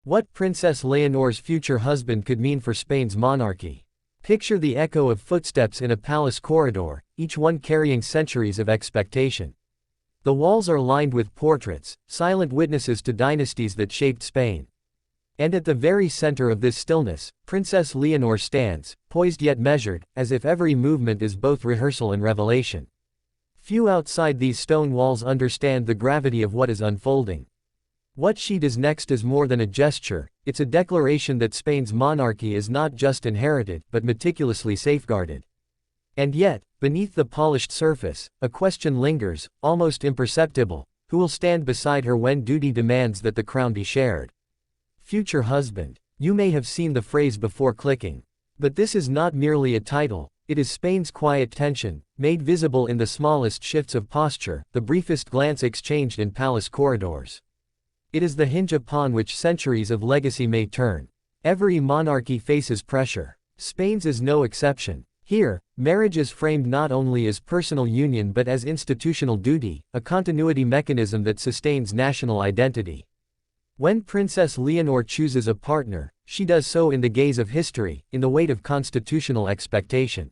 What Princess Leonor's future husband could mean for Spain's monarchy. Picture the echo of footsteps in a palace corridor, each one carrying centuries of expectation. The walls are lined with portraits, silent witnesses to dynasties that shaped Spain. And at the very center of this stillness, Princess Leonor stands, poised yet measured, as if every movement is both rehearsal and revelation. Few outside these stone walls understand the gravity of what is unfolding. What she does next is more than a gesture, it's a declaration that Spain's monarchy is not just inherited, but meticulously safeguarded. And yet, beneath the polished surface, a question lingers, almost imperceptible: who will stand beside her when duty demands that the crown be shared? Future husband. You may have seen the phrase before clicking. But this is not merely a title, it is Spain's quiet tension, made visible in the smallest shifts of posture, the briefest glance exchanged in palace corridors. It is the hinge upon which centuries of legacy may turn. Every monarchy faces pressure. Spain's is no exception. Here, marriage is framed not only as personal union but as institutional duty, a continuity mechanism that sustains national identity. When Princess Leonor chooses a partner, she does so in the gaze of history, in the weight of constitutional expectation.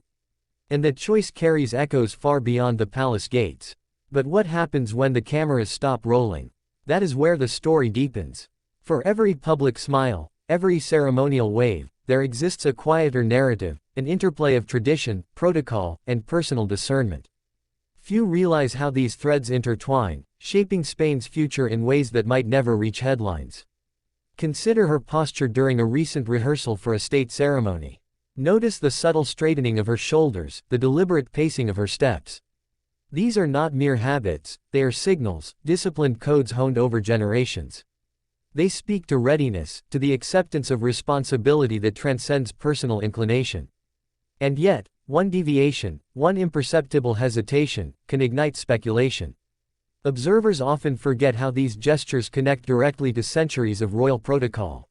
And that choice carries echoes far beyond the palace gates. But what happens when the cameras stop rolling? That is where the story deepens. For every public smile, every ceremonial wave, there exists a quieter narrative, an interplay of tradition, protocol, and personal discernment. Few realize how these threads intertwine, shaping Spain's future in ways that might never reach headlines. Consider her posture during a recent rehearsal for a state ceremony. Notice the subtle straightening of her shoulders, the deliberate pacing of her steps. These are not mere habits, they are signals, disciplined codes honed over generations. They speak to readiness, to the acceptance of responsibility that transcends personal inclination. And yet, one deviation, one imperceptible hesitation, can ignite speculation. Observers often forget how these gestures connect directly to centuries of royal protocol.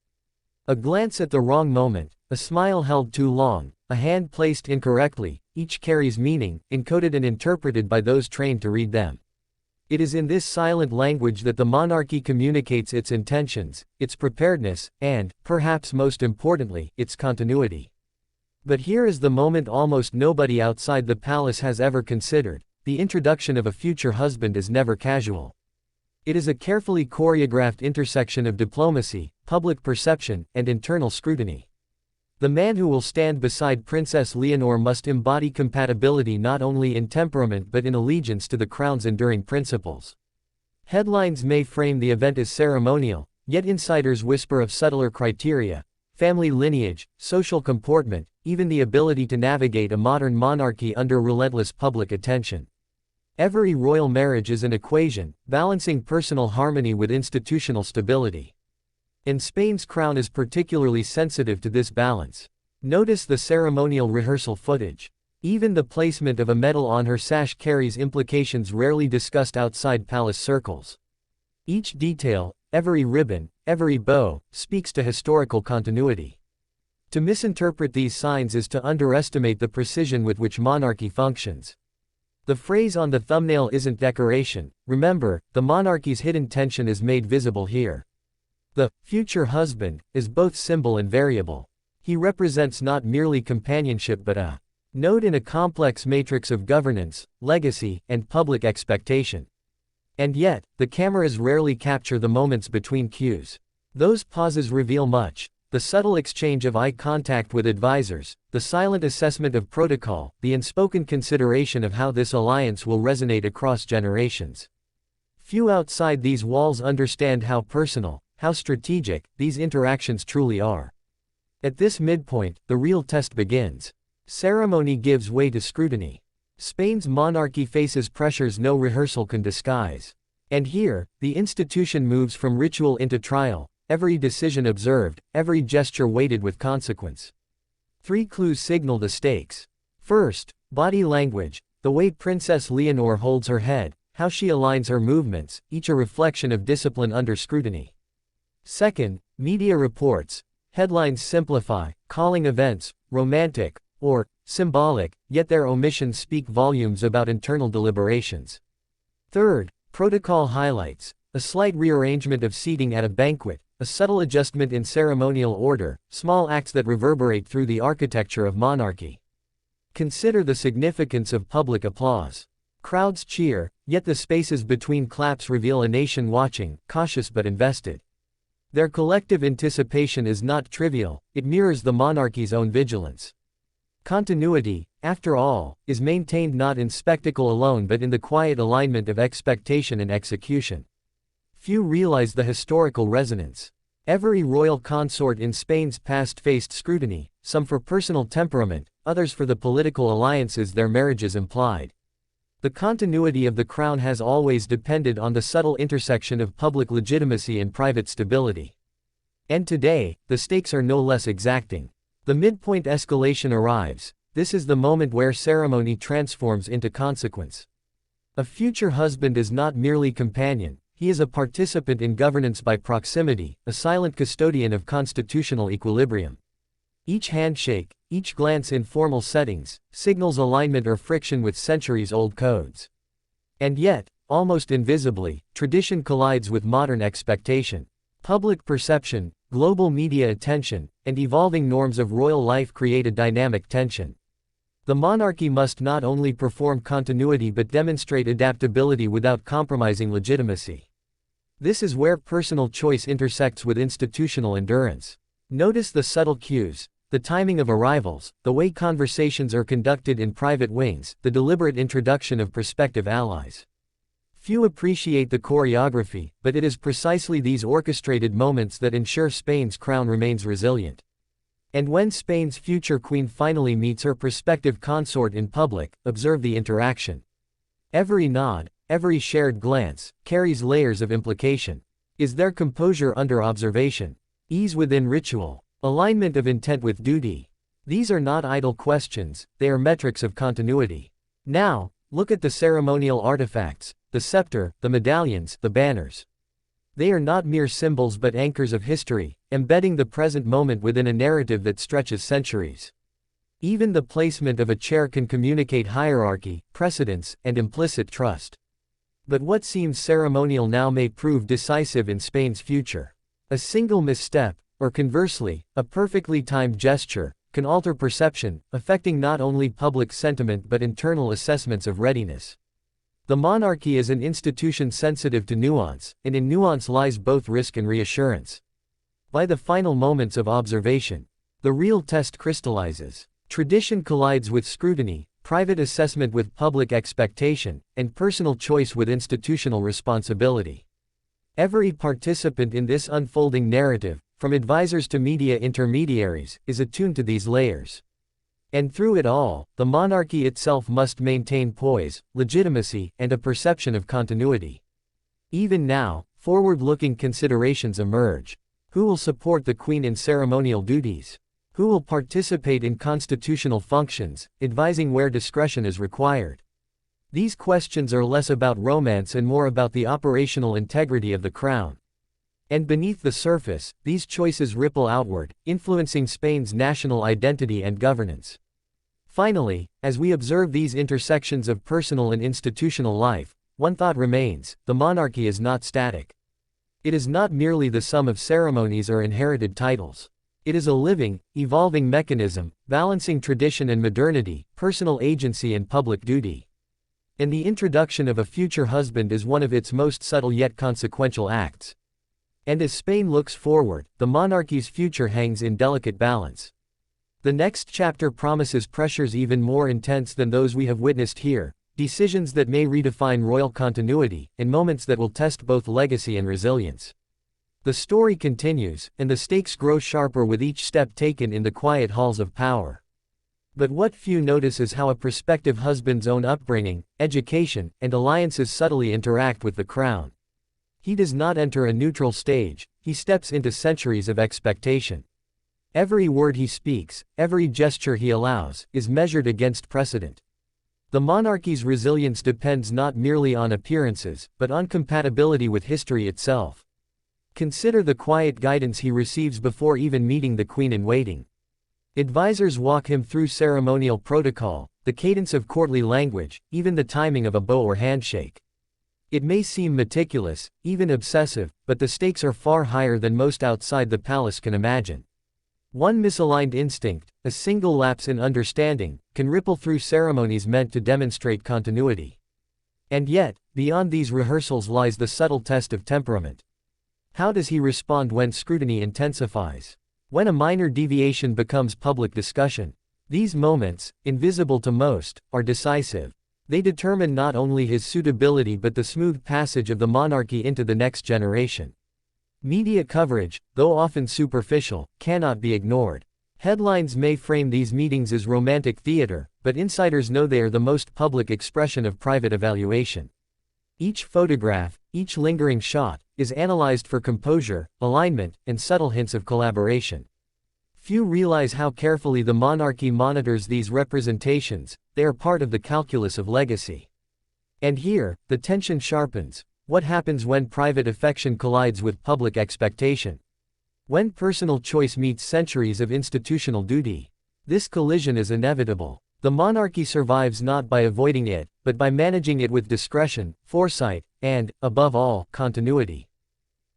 A glance at the wrong moment, a smile held too long, a hand placed incorrectly, each carries meaning, encoded and interpreted by those trained to read them. It is in this silent language that the monarchy communicates its intentions, its preparedness, and, perhaps most importantly, its continuity. But here is the moment almost nobody outside the palace has ever considered: the introduction of a future husband is never casual. It is a carefully choreographed intersection of diplomacy, public perception, and internal scrutiny. The man who will stand beside Princess Leonor must embody compatibility not only in temperament but in allegiance to the crown's enduring principles. Headlines may frame the event as ceremonial, yet insiders whisper of subtler criteria: family lineage, social comportment, even the ability to navigate a modern monarchy under relentless public attention. Every royal marriage is an equation, balancing personal harmony with institutional stability. And Spain's crown is particularly sensitive to this balance. Notice the ceremonial rehearsal footage. Even the placement of a medal on her sash carries implications rarely discussed outside palace circles. Each detail, every ribbon, every bow, speaks to historical continuity. To misinterpret these signs is to underestimate the precision with which monarchy functions. The phrase on the thumbnail isn't decoration. Remember, the monarchy's hidden tension is made visible here. The future husband is both symbol and variable. He represents not merely companionship but a node in a complex matrix of governance, legacy, and public expectation. And yet, the cameras rarely capture the moments between cues. Those pauses reveal much: the subtle exchange of eye contact with advisors, the silent assessment of protocol, the unspoken consideration of how this alliance will resonate across generations. Few outside these walls understand how personal, how strategic, these interactions truly are. At this midpoint, the real test begins. Ceremony gives way to scrutiny. Spain's monarchy faces pressures no rehearsal can disguise. And here, the institution moves from ritual into trial, every decision observed, every gesture weighted with consequence. 3 clues signal the stakes. First, body language, the way Princess Leonor holds her head, how she aligns her movements, each a reflection of discipline under scrutiny. Second, media reports. Headlines simplify, calling events romantic or symbolic, yet their omissions speak volumes about internal deliberations. Third, protocol highlights. A slight rearrangement of seating at a banquet, a subtle adjustment in ceremonial order, small acts that reverberate through the architecture of monarchy. Consider the significance of public applause. Crowds cheer, yet the spaces between claps reveal a nation watching, cautious but invested. Their collective anticipation is not trivial, it mirrors the monarchy's own vigilance. Continuity, after all, is maintained not in spectacle alone but in the quiet alignment of expectation and execution. Few realize the historical resonance. Every royal consort in Spain's past faced scrutiny, some for personal temperament, others for the political alliances their marriages implied. The continuity of the crown has always depended on the subtle intersection of public legitimacy and private stability. And today, the stakes are no less exacting. The midpoint escalation arrives. This is the moment where ceremony transforms into consequence. A future husband is not merely companion, he is a participant in governance by proximity, a silent custodian of constitutional equilibrium. Each handshake, each glance in formal settings, signals alignment or friction with centuries-old codes. And yet, almost invisibly, tradition collides with modern expectation. Public perception, global media attention, and evolving norms of royal life create a dynamic tension. The monarchy must not only perform continuity but demonstrate adaptability without compromising legitimacy. This is where personal choice intersects with institutional endurance. Notice the subtle cues. The timing of arrivals, the way conversations are conducted in private wings, the deliberate introduction of prospective allies. Few appreciate the choreography, but it is precisely these orchestrated moments that ensure Spain's crown remains resilient. And when Spain's future queen finally meets her prospective consort in public, observe the interaction. Every nod, every shared glance, carries layers of implication. Is there composure under observation? Ease within ritual? Alignment of intent with duty? These are not idle questions, they are metrics of continuity. Now, look at the ceremonial artifacts, the scepter, the medallions, the banners. They are not mere symbols but anchors of history, embedding the present moment within a narrative that stretches centuries. Even the placement of a chair can communicate hierarchy, precedence, and implicit trust. But what seems ceremonial now may prove decisive in Spain's future. A single misstep, or conversely, a perfectly timed gesture, can alter perception, affecting not only public sentiment but internal assessments of readiness. The monarchy is an institution sensitive to nuance, and in nuance lies both risk and reassurance. By the final moments of observation, the real test crystallizes. Tradition collides with scrutiny, private assessment with public expectation, and personal choice with institutional responsibility. Every participant in this unfolding narrative, from advisors to media intermediaries, is attuned to these layers. And through it all, the monarchy itself must maintain poise, legitimacy, and a perception of continuity. Even now, forward-looking considerations emerge. Who will support the Queen in ceremonial duties? Who will participate in constitutional functions, advising where discretion is required? These questions are less about romance and more about the operational integrity of the crown. And beneath the surface, these choices ripple outward, influencing Spain's national identity and governance. Finally, as we observe these intersections of personal and institutional life, one thought remains: the monarchy is not static. It is not merely the sum of ceremonies or inherited titles. It is a living, evolving mechanism, balancing tradition and modernity, personal agency and public duty. And the introduction of a future husband is one of its most subtle yet consequential acts. And as Spain looks forward, the monarchy's future hangs in delicate balance. The next chapter promises pressures even more intense than those we have witnessed here, decisions that may redefine royal continuity, and moments that will test both legacy and resilience. The story continues, and the stakes grow sharper with each step taken in the quiet halls of power. But what few notice is how a prospective husband's own upbringing, education, and alliances subtly interact with the crown. He does not enter a neutral stage, he steps into centuries of expectation. Every word he speaks, every gesture he allows, is measured against precedent. The monarchy's resilience depends not merely on appearances, but on compatibility with history itself. Consider the quiet guidance he receives before even meeting the Queen in waiting. Advisors walk him through ceremonial protocol, the cadence of courtly language, even the timing of a bow or handshake. It may seem meticulous, even obsessive, but the stakes are far higher than most outside the palace can imagine. One misaligned instinct, a single lapse in understanding, can ripple through ceremonies meant to demonstrate continuity. And yet, beyond these rehearsals lies the subtle test of temperament. How does he respond when scrutiny intensifies? When a minor deviation becomes public discussion? These moments, invisible to most, are decisive. They determine not only his suitability but the smooth passage of the monarchy into the next generation. Media coverage, though often superficial, cannot be ignored. Headlines may frame these meetings as romantic theater, but insiders know they are the most public expression of private evaluation. Each photograph, each lingering shot, is analyzed for composure, alignment, and subtle hints of collaboration. Few realize how carefully the monarchy monitors these representations. They are part of the calculus of legacy. And here, the tension sharpens. What happens when private affection collides with public expectation? When personal choice meets centuries of institutional duty? This collision is inevitable. The monarchy survives not by avoiding it, but by managing it with discretion, foresight, and, above all, continuity.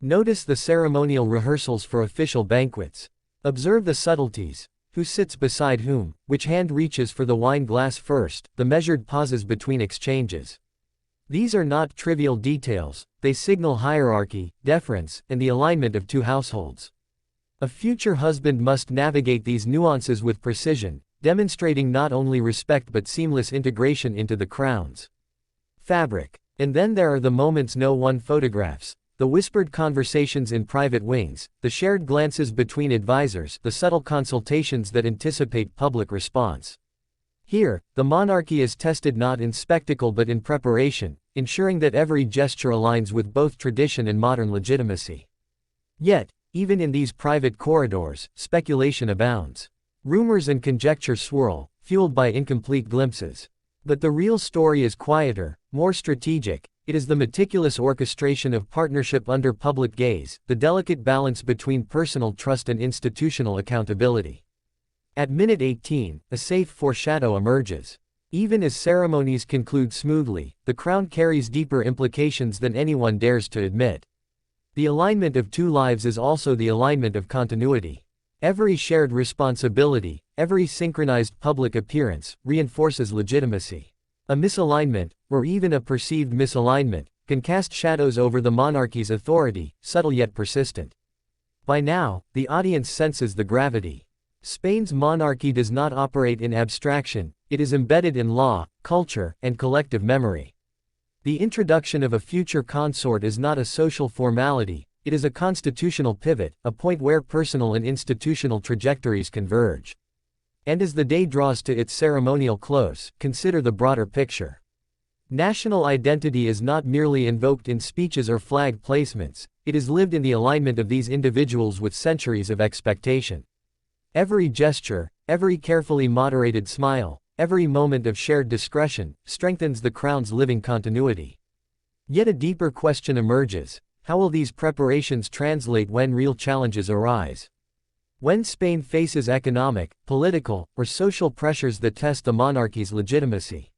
Notice the ceremonial rehearsals for official banquets. Observe the subtleties. Who sits beside whom, which hand reaches for the wine glass first, the measured pauses between exchanges. These are not trivial details, they signal hierarchy, deference, and the alignment of two households. A future husband must navigate these nuances with precision, demonstrating not only respect but seamless integration into the crown's fabric. And then there are the moments no one photographs. The whispered conversations in private wings, the shared glances between advisors, the subtle consultations that anticipate public response. Here, the monarchy is tested not in spectacle but in preparation, ensuring that every gesture aligns with both tradition and modern legitimacy. Yet, even in these private corridors, speculation abounds. Rumors and conjecture swirl, fueled by incomplete glimpses. But the real story is quieter, more strategic. It is the meticulous orchestration of partnership under public gaze, the delicate balance between personal trust and institutional accountability. At minute 18, a safe foreshadow emerges. Even as ceremonies conclude smoothly, the crown carries deeper implications than anyone dares to admit. The alignment of two lives is also the alignment of continuity. Every shared responsibility, every synchronized public appearance, reinforces legitimacy. A misalignment, or even a perceived misalignment, can cast shadows over the monarchy's authority, subtle yet persistent. By now, the audience senses the gravity. Spain's monarchy does not operate in abstraction, it is embedded in law, culture, and collective memory. The introduction of a future consort is not a social formality, it is a constitutional pivot, a point where personal and institutional trajectories converge. And as the day draws to its ceremonial close, consider the broader picture. National identity is not merely invoked in speeches or flag placements, it is lived in the alignment of these individuals with centuries of expectation. Every gesture, every carefully moderated smile, every moment of shared discretion, strengthens the crown's living continuity. Yet a deeper question emerges: how will these preparations translate when real challenges arise? When Spain faces economic, political, or social pressures that test the monarchy's legitimacy?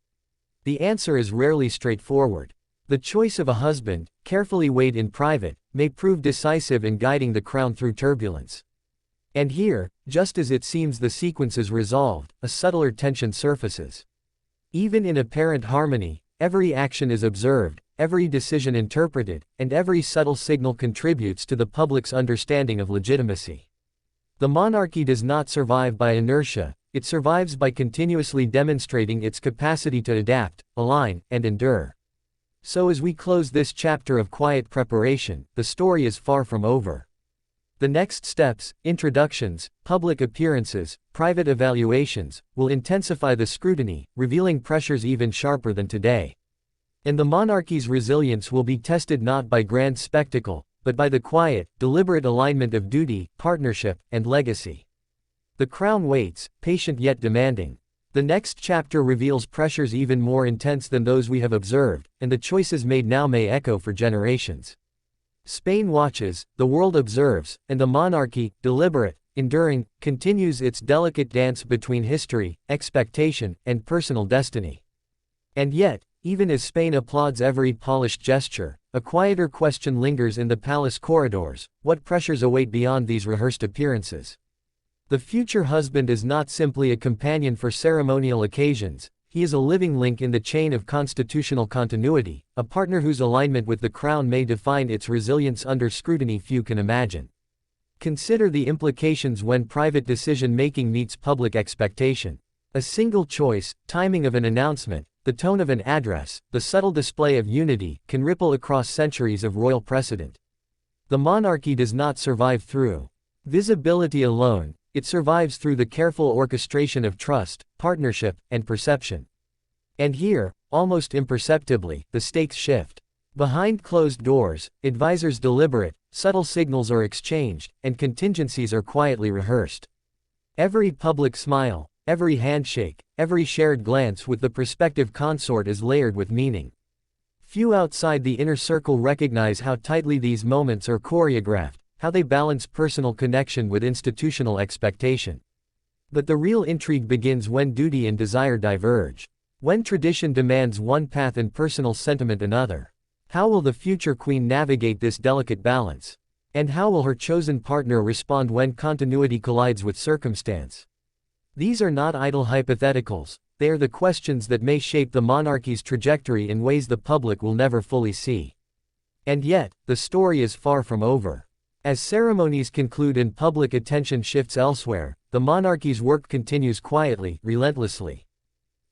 The answer is rarely straightforward. The choice of a husband, carefully weighed in private, may prove decisive in guiding the crown through turbulence. And here, just as it seems the sequence is resolved, a subtler tension surfaces. Even in apparent harmony, every action is observed, every decision interpreted, and every subtle signal contributes to the public's understanding of legitimacy. The monarchy does not survive by inertia, it survives by continuously demonstrating its capacity to adapt, align, and endure. So as we close this chapter of quiet preparation, the story is far from over. The next steps, introductions, public appearances, private evaluations, will intensify the scrutiny, revealing pressures even sharper than today. And the monarchy's resilience will be tested not by grand spectacle, but by the quiet, deliberate alignment of duty, partnership, and legacy. The crown waits, patient yet demanding. The next chapter reveals pressures even more intense than those we have observed, and the choices made now may echo for generations. Spain watches, the world observes, and the monarchy, deliberate, enduring, continues its delicate dance between history, expectation, and personal destiny. And yet, Even as Spain applauds every polished gesture, a quieter question lingers in the palace corridors: what pressures await beyond these rehearsed appearances? The future husband is not simply a companion for ceremonial occasions, he is a living link in the chain of constitutional continuity, a partner whose alignment with the crown may define its resilience under scrutiny few can imagine. Consider the implications when private decision-making meets public expectation. A single choice, timing of an announcement, the tone of an address, the subtle display of unity, can ripple across centuries of royal precedent. The monarchy does not survive through visibility alone, it survives through the careful orchestration of trust, partnership, and perception. And here, almost imperceptibly, the stakes shift. Behind closed doors, advisors deliberate, subtle signals are exchanged, and contingencies are quietly rehearsed. Every public smile, every handshake, every shared glance with the prospective consort is layered with meaning. Few outside the inner circle recognize how tightly these moments are choreographed, how they balance personal connection with institutional expectation. But the real intrigue begins when duty and desire diverge. When tradition demands one path and personal sentiment another. How will the future queen navigate this delicate balance? And how will her chosen partner respond when continuity collides with circumstance? These are not idle hypotheticals, they are the questions that may shape the monarchy's trajectory in ways the public will never fully see. And yet, the story is far from over. As ceremonies conclude and public attention shifts elsewhere, the monarchy's work continues quietly, relentlessly.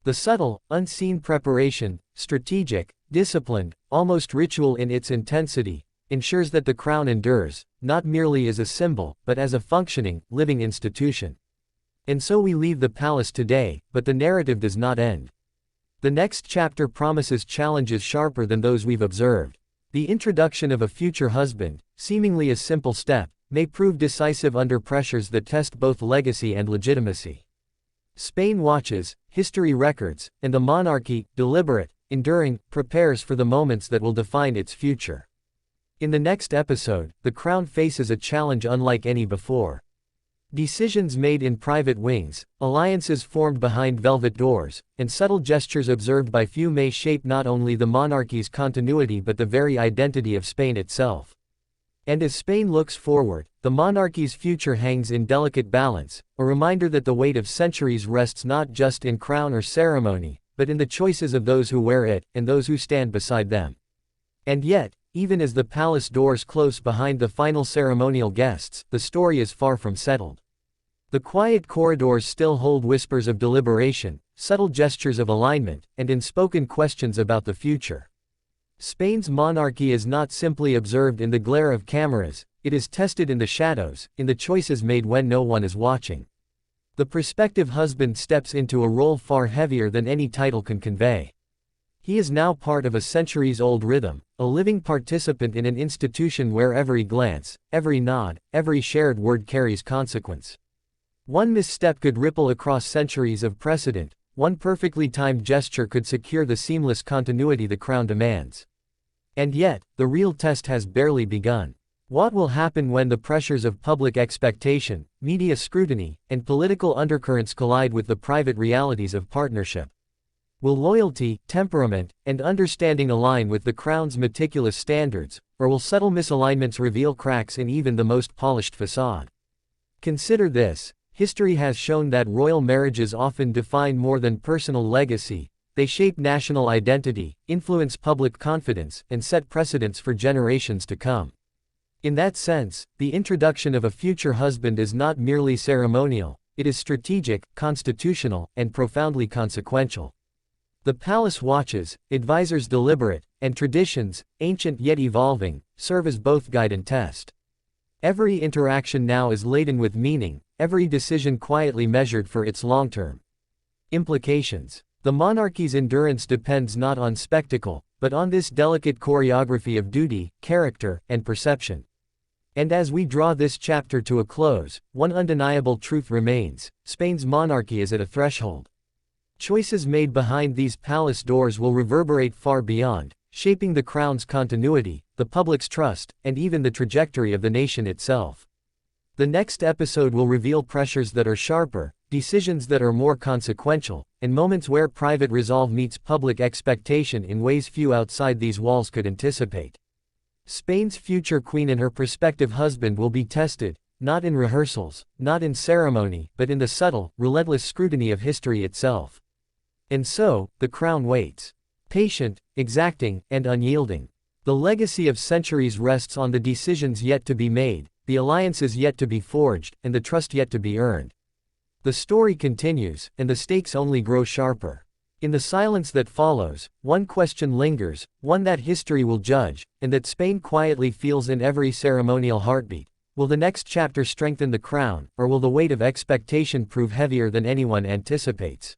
The subtle, unseen preparation, strategic, disciplined, almost ritual in its intensity, ensures that the crown endures, not merely as a symbol, but as a functioning, living institution. And so we leave the palace today, but the narrative does not end. The next chapter promises challenges sharper than those we've observed. The introduction of a future husband, seemingly a simple step, may prove decisive under pressures that test both legacy and legitimacy. Spain watches, history records, and the monarchy, deliberate, enduring, prepares for the moments that will define its future. In the next episode, the crown faces a challenge unlike any before. Decisions made in private wings, alliances formed behind velvet doors, and subtle gestures observed by few may shape not only the monarchy's continuity but the very identity of Spain itself. And as Spain looks forward, the monarchy's future hangs in delicate balance, a reminder that the weight of centuries rests not just in crown or ceremony, but in the choices of those who wear it, and those who stand beside them. And yet, even as the palace doors close behind the final ceremonial guests, the story is far from settled. The quiet corridors still hold whispers of deliberation, subtle gestures of alignment, and unspoken questions about the future. Spain's monarchy is not simply observed in the glare of cameras, it is tested in the shadows, in the choices made when no one is watching. The prospective husband steps into a role far heavier than any title can convey. He is now part of a centuries-old rhythm, a living participant in an institution where every glance, every nod, every shared word carries consequence. One misstep could ripple across centuries of precedent, one perfectly timed gesture could secure the seamless continuity the crown demands. And yet, the real test has barely begun. What will happen when the pressures of public expectation, media scrutiny, and political undercurrents collide with the private realities of partnership? Will loyalty, temperament, and understanding align with the crown's meticulous standards, or will subtle misalignments reveal cracks in even the most polished facade? Consider this. History has shown that royal marriages often define more than personal legacy, they shape national identity, influence public confidence, and set precedents for generations to come. In that sense, the introduction of a future husband is not merely ceremonial, it is strategic, constitutional, and profoundly consequential. The palace watches, advisors deliberate, and traditions, ancient yet evolving, serve as both guide and test. Every interaction now is laden with meaning, every decision quietly measured for its long-term implications. The monarchy's endurance depends not on spectacle, but on this delicate choreography of duty, character, and perception. And as we draw this chapter to a close, one undeniable truth remains: Spain's monarchy is at a threshold. Choices made behind these palace doors will reverberate far beyond, shaping the crown's continuity, the public's trust, and even the trajectory of the nation itself. The next episode will reveal pressures that are sharper, decisions that are more consequential, and moments where private resolve meets public expectation in ways few outside these walls could anticipate. Spain's future queen and her prospective husband will be tested, not in rehearsals, not in ceremony, but in the subtle, relentless scrutiny of history itself. And so, the crown waits. Patient, exacting, and unyielding. The legacy of centuries rests on the decisions yet to be made, the alliances yet to be forged, and the trust yet to be earned. The story continues, and the stakes only grow sharper. In the silence that follows, one question lingers, one that history will judge, and that Spain quietly feels in every ceremonial heartbeat. Will the next chapter strengthen the crown, or will the weight of expectation prove heavier than anyone anticipates?